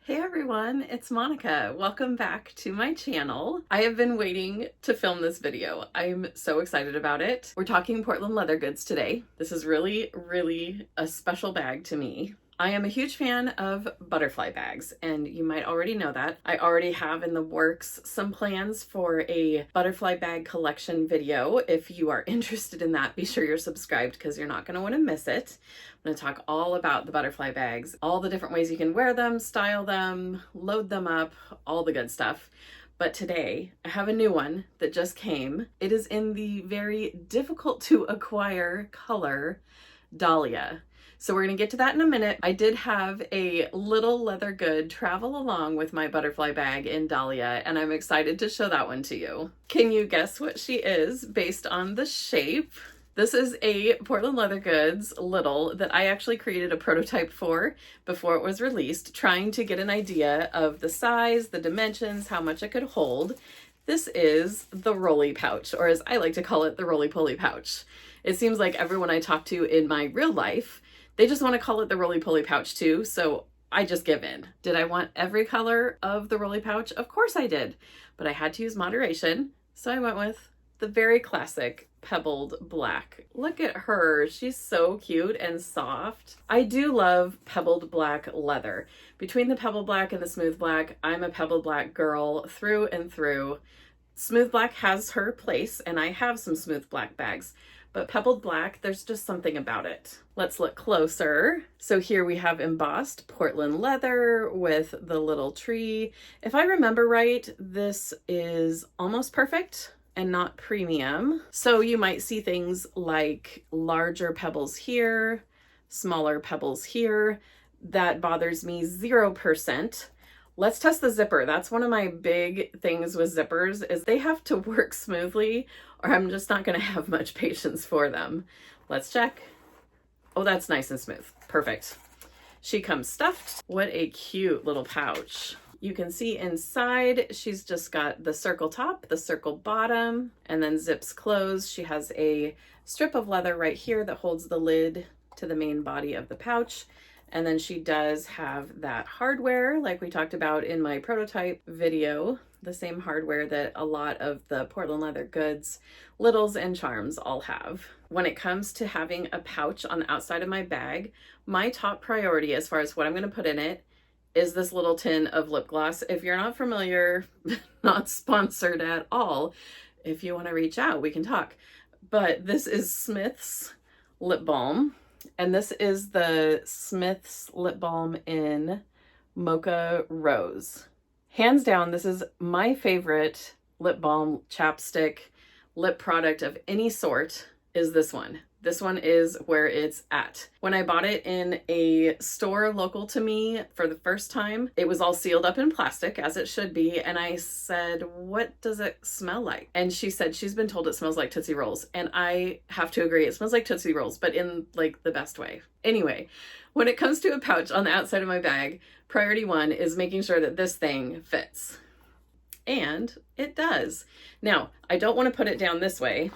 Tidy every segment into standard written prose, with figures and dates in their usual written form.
Hey everyone, it's Monica. Welcome back to my channel. I have been waiting to film this video. I'm so excited about it. We're talking Portland leather goods today. This is really a special bag to me. I am a huge fan of butterfly bags, and you might already know that. I already have in the works some plans for a butterfly bag collection video. If you are interested in that, be sure you're subscribed because you're not going to want to miss it. I'm going to talk all about the butterfly bags, all the different ways you can wear them, style them, load them up, all the good stuff. But today I have a new one that just came. It is in the very difficult to acquire color, Dahlia. So we're going to get to that in a minute. I did have a little leather good travel along with my butterfly bag in Dahlia, and I'm excited to show that one to you. Can you guess what she is based on the shape? This is a Portland Leather Goods little that I actually created a prototype for before it was released, trying to get an idea of the size, the dimensions, how much it could hold. This is the Rollie pouch, or as I like to call it, the roly-poly pouch. It seems like everyone I talk to in my real life, they just want to call it the roly-poly pouch too, so I just give in. Did I want every color of the Rollie pouch? Of course I did, but I had to use moderation, so I went with the very classic pebbled black. Look at her, she's so cute and soft. I do love pebbled black leather. Between the pebbled black and the smooth black, I'm a pebbled black girl through and through. Smooth black has her place, and I have some smooth black bags, but pebbled black, there's just something about it. Let's look closer. So here we have embossed Portland leather with the little tree. If I remember right, this is almost perfect and not premium. So you might see things like larger pebbles here, smaller pebbles here. That bothers me 0%. Let's test the zipper. That's one of my big things with zippers, is they have to work smoothly or I'm just not gonna have much patience for them. Let's check. Oh, that's nice and smooth. Perfect. She comes stuffed. What a cute little pouch. You can see inside, she's just got the circle top, the circle bottom, and then zips closed. She has a strip of leather right here that holds the lid to the main body of the pouch. And then she does have that hardware, like we talked about in my prototype video, the same hardware that a lot of the Portland Leather Goods littles and charms all have. When it comes to having a pouch on the outside of my bag, my top priority as far as what I'm going to put in it is this little tin of lip gloss. If you're not familiar, not sponsored at all, if you want to reach out, we can talk. But this is Smith's lip balm. And this is the Smith's lip balm in Mocha Rose. Hands down, this is my favorite lip balm, chapstick, lip product of any sort, is this one. This one is where it's at. When I bought it in a store local to me for the first time, it was all sealed up in plastic, as it should be, and I said, what does it smell like? And she said she's been told it smells like Tootsie Rolls, and I have to agree, it smells like Tootsie Rolls, but in like the best way. Anyway, when it comes to a pouch on the outside of my bag, priority one is making sure that this thing fits. And it does. Now, I don't want to put it down this way.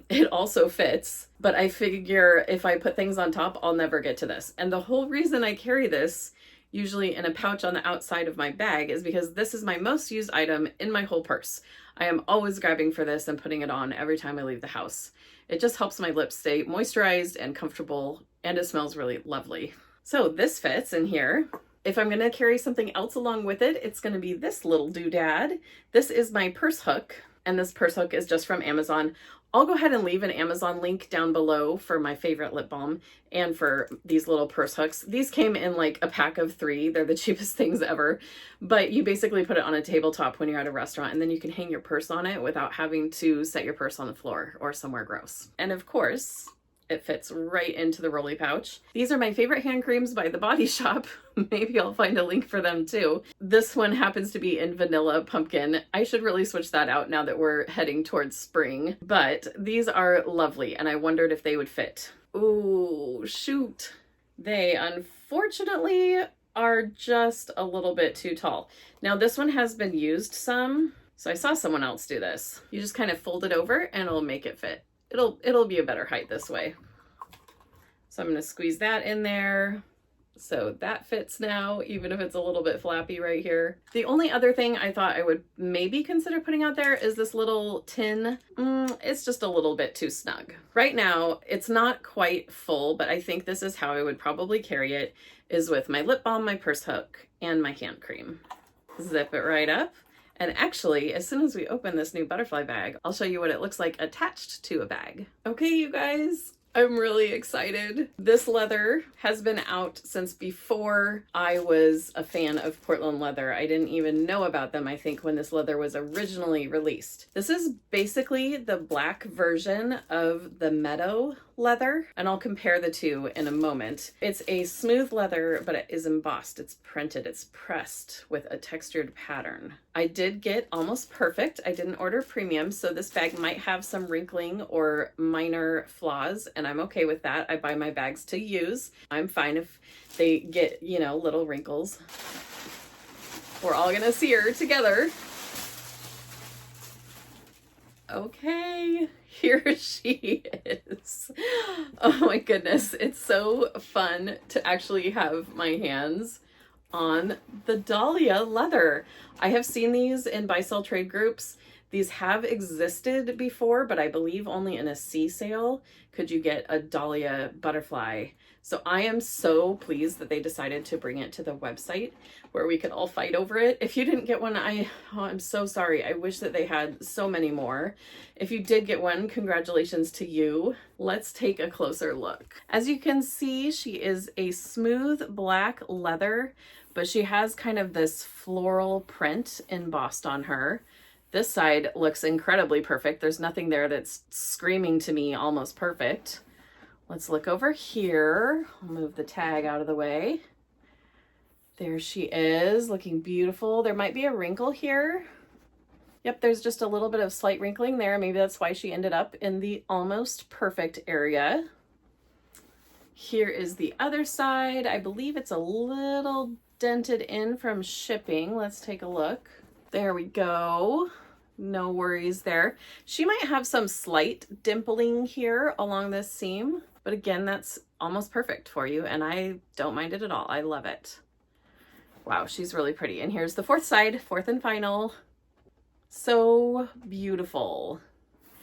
It also fits, but I figure if I put things on top, I'll never get to this. And the whole reason I carry this usually in a pouch on the outside of my bag is because this is my most used item in my whole purse. I am always grabbing for this and putting it on every time I leave the house. It just helps my lips stay moisturized and comfortable, and it smells really lovely. So this fits in here. If I'm going to carry something else along with it, it's going to be this little doodad. This is my purse hook, and this purse hook is just from Amazon. I'll go ahead and leave an Amazon link down below for my favorite lip balm and for these little purse hooks. These came in like a pack of 3. They're the cheapest things ever, but you basically put it on a tabletop when you're at a restaurant, and then you can hang your purse on it without having to set your purse on the floor or somewhere gross. And of course, it fits right into the Rollie pouch. These are my favorite hand creams by The Body Shop. Maybe I'll find a link for them too. This one happens to be in vanilla pumpkin. I should really switch that out now that we're heading towards spring. But these are lovely, and I wondered if they would fit. Ooh, shoot. They unfortunately are just a little bit too tall. Now this one has been used some, so I saw someone else do this. You just kind of fold it over and it'll make it fit. It'll be a better height this way. So I'm going to squeeze that in there. So that fits now, even if it's a little bit flappy right here. The only other thing I thought I would maybe consider putting out there is this little tin. It's just a little bit too snug. Right now, it's not quite full, but I think this is how I would probably carry it, is with my lip balm, my purse hook, and my hand cream. Zip it right up. And actually, as soon as we open this new butterfly bag, I'll show you what it looks like attached to a bag. Okay, you guys, I'm really excited. This leather has been out since before I was a fan of Portland leather. I didn't even know about them, I think, when this leather was originally released. This is basically the black version of the meadow leather, and I'll compare the two in a moment. It's a smooth leather, but it is embossed, it's printed, it's pressed with a textured pattern. I did get almost perfect. I didn't order premium, so this bag might have some wrinkling or minor flaws, and I'm okay with that. I buy my bags to use. I'm fine if they get, you know, little wrinkles. We're all gonna see her together. Okay, here she is. Oh my goodness, it's so fun to actually have my hands on the Dahlia leather. I have seen these in buy-sell trade groups. These have existed before, but I believe only in a sea sale could you get a Dahlia butterfly. So I am so pleased that they decided to bring it to the website where we could all fight over it. If you didn't get one, I'm so sorry. I wish that they had so many more. If you did get one, congratulations to you. Let's take a closer look. As you can see, she is a smooth black leather, but she has kind of this floral print embossed on her. This side looks incredibly perfect. There's nothing there that's screaming to me almost perfect. Let's look over here. I'll move the tag out of the way. There she is, looking beautiful. There might be a wrinkle here. Yep, there's just a little bit of slight wrinkling there. Maybe that's why she ended up in the almost perfect area. Here is the other side. I believe it's a little dented in from shipping. Let's take a look. There we go. No worries there. She might have some slight dimpling here along this seam, but again, that's almost perfect for you, and I don't mind it at all. I love it. Wow, she's really pretty. And here's the fourth side, fourth and final. So beautiful.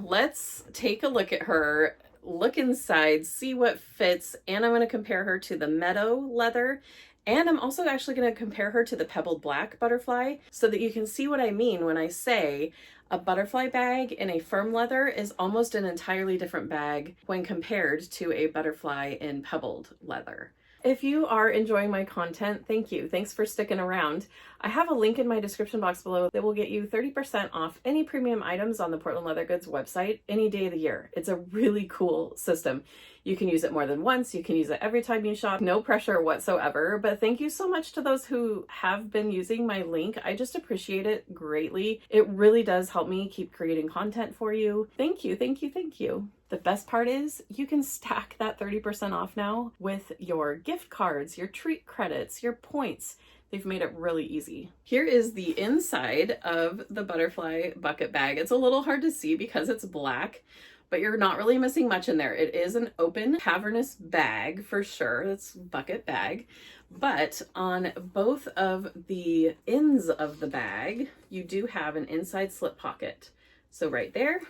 Let's take a look at her, look inside, see what fits, and I'm going to compare her to the meadow leather. And I'm also actually going to compare her to the pebbled black butterfly so that you can see what I mean when I say a butterfly bag in a firm leather is almost an entirely different bag when compared to a butterfly in pebbled leather. If you are enjoying my content, thank you. Thanks for sticking around. I have a link in my description box below that will get you 30% off any premium items on the Portland Leather Goods website any day of the year. It's a really cool system. You can use it more than once. You can use it every time you shop. No pressure whatsoever. But thank you so much to those who have been using my link. I just appreciate it greatly. It really does help me keep creating content for you. Thank you, thank you, thank you. The best part is you can stack that 30% off now with your gift cards, your treat credits, your points. They've made it really easy. Here is the inside of the butterfly bucket bag. It's a little hard to see because it's black, but you're not really missing much in there. It is an open cavernous bag for sure. It's bucket bag. But on both of the ends of the bag, you do have an inside slip pocket. So right there,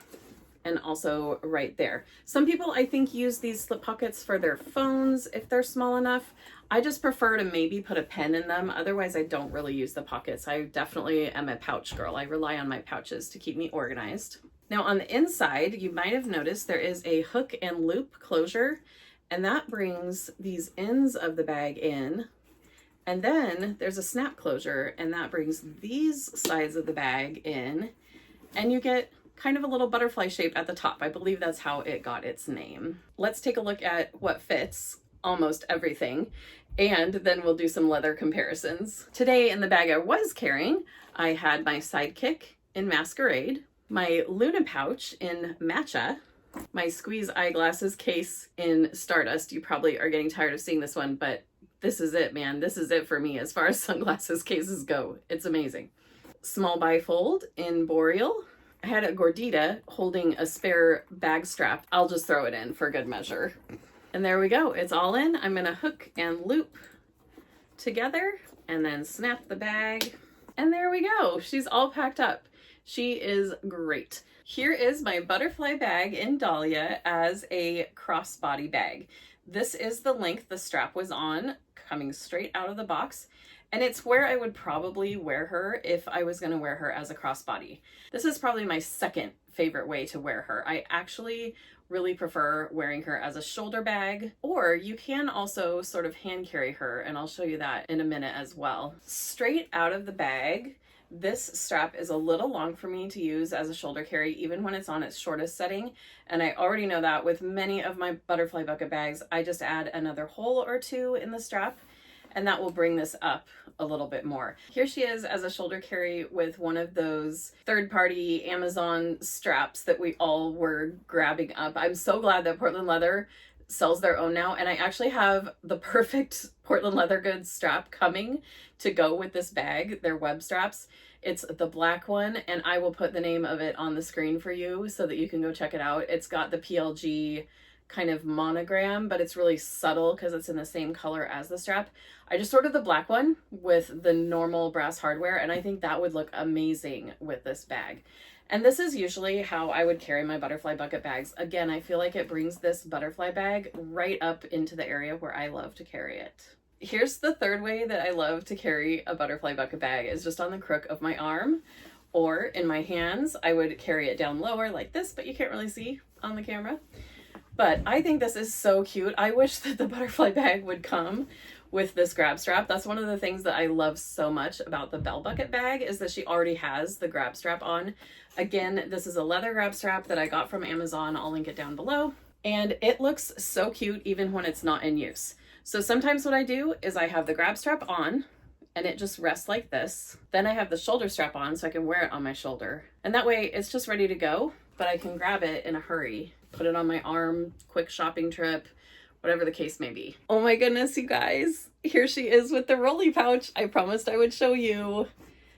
and also right there. Some people, I think, use these slip pockets for their phones if they're small enough. I just prefer to maybe put a pen in them. Otherwise, I don't really use the pockets. I definitely am a pouch girl. I rely on my pouches to keep me organized. Now on the inside, you might have noticed there is a hook and loop closure, and that brings these ends of the bag in. And then there's a snap closure, and that brings these sides of the bag in, and you get kind of a little butterfly shape at the top. I believe that's how it got its name. Let's take a look at what fits almost everything, and then we'll do some leather comparisons. Today in the bag I was carrying, I had my Sidekick in Masquerade, my Luna pouch in Matcha, my Squeeze eyeglasses case in Stardust. You probably are getting tired of seeing this one, but this is it, man. This is it for me as far as sunglasses cases go. It's amazing. Small bifold in Boreal. I had a Gordita holding a spare bag strap. I'll just throw it in for good measure. And there we go. It's all in. I'm going to hook and loop together and then snap the bag. And there we go. She's all packed up. She is great. Here is my butterfly bag in Dahlia as a crossbody bag. This is the length the strap was on, coming straight out of the box. And it's where I would probably wear her if I was going to wear her as a crossbody. This is probably my second favorite way to wear her. I actually really prefer wearing her as a shoulder bag, or you can also sort of hand carry her, and I'll show you that in a minute as well. Straight out of the bag, this strap is a little long for me to use as a shoulder carry, even when it's on its shortest setting. And I already know that with many of my butterfly bucket bags, I just add another hole or two in the strap, and that will bring this up a little bit more. Here she is as a shoulder carry with one of those third-party Amazon straps that we all were grabbing up. I'm so glad that Portland Leather sells their own now, and I actually have the perfect Portland Leather Goods strap coming to go with this bag, their web straps. It's the black one, and I will put the name of it on the screen for you so that you can go check it out. It's got the PLG kind of monogram, but it's really subtle because it's in the same color as the strap. I just ordered the black one with the normal brass hardware, and I think that would look amazing with this bag. And this is usually how I would carry my butterfly bucket bags. Again, I feel like it brings this butterfly bag right up into the area where I love to carry it. Here's the third way that I love to carry a butterfly bucket bag, is just on the crook of my arm or in my hands. I would carry it down lower like this, but you can't really see on the camera. But I think this is so cute. I wish that the butterfly bag would come with this grab strap. That's one of the things that I love so much about the Bell Bucket bag, is that she already has the grab strap on. Again, this is a leather grab strap that I got from Amazon. I'll link it down below. And it looks so cute even when it's not in use. So sometimes what I do is I have the grab strap on and it just rests like this. Then I have the shoulder strap on so I can wear it on my shoulder. And that way it's just ready to go, but I can grab it in a hurry, put it on my arm, quick shopping trip, whatever the case may be. Oh my goodness, you guys. Here she is with the Rollie pouch. I promised I would show you.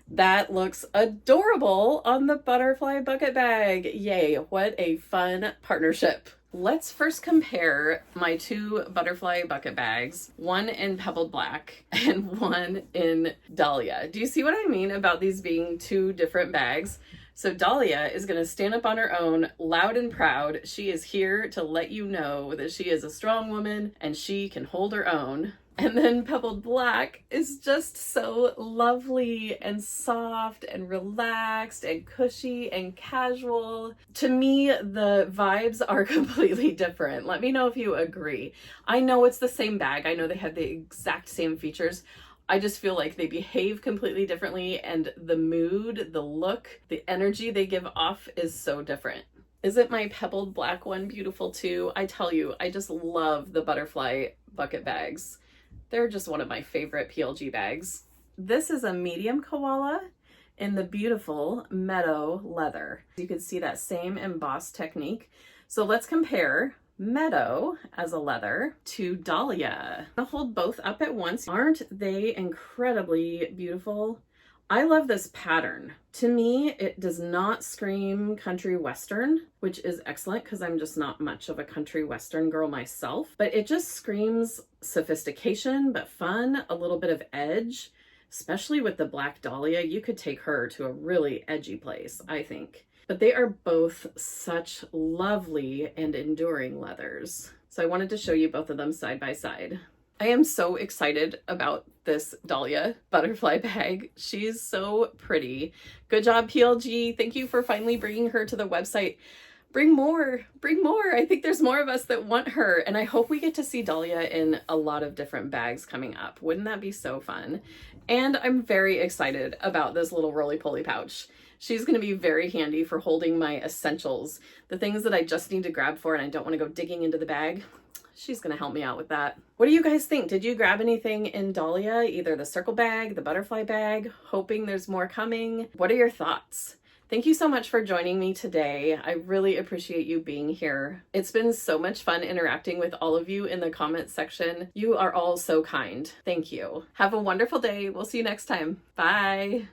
That looks adorable on the butterfly bucket bag. Yay, what a fun partnership. Let's first compare my two butterfly bucket bags, one in pebbled black and one in Dahlia. Do you see what I mean about these being two different bags? So Dahlia is going to stand up on her own, loud and proud. She is here to let you know that she is a strong woman and she can hold her own. And then pebbled black is just so lovely and soft and relaxed and cushy and casual. To me, the vibes are completely different. Let me know if you agree. I know it's the same bag. I know they have the exact same features. I just feel like they behave completely differently, and the mood, the look, the energy they give off is so different. Isn't my pebbled black one beautiful too? I tell you, I just love the butterfly bucket bags. They're just one of my favorite PLG bags. This is a medium koala in the beautiful meadow leather. You can see that same embossed technique. So let's compare meadow as a leather to Dahlia. I'll hold both up at once. Aren't they incredibly beautiful? I love this pattern. To me, it does not scream country western, which is excellent because I'm just not much of a country western girl myself, but it just screams sophistication, but fun, a little bit of edge, especially with the black Dahlia. You could take her to a really edgy place, I think. But they are both such lovely and enduring leathers. So I wanted to show you both of them side by side. I am so excited about this Dahlia butterfly bag. She's so pretty. Good job, PLG. Thank you for finally bringing her to the website. Bring more, bring more. I think there's more of us that want her. And I hope we get to see Dahlia in a lot of different bags coming up. Wouldn't that be so fun? And I'm very excited about this little roly-poly pouch. She's going to be very handy for holding my essentials, the things that I just need to grab for and I don't want to go digging into the bag. She's going to help me out with that. What do you guys think? Did you grab anything in Dahlia? Either the circle bag, the butterfly bag, hoping there's more coming? What are your thoughts? Thank you so much for joining me today. I really appreciate you being here. It's been so much fun interacting with all of you in the comments section. You are all so kind. Thank you. Have a wonderful day. We'll see you next time. Bye.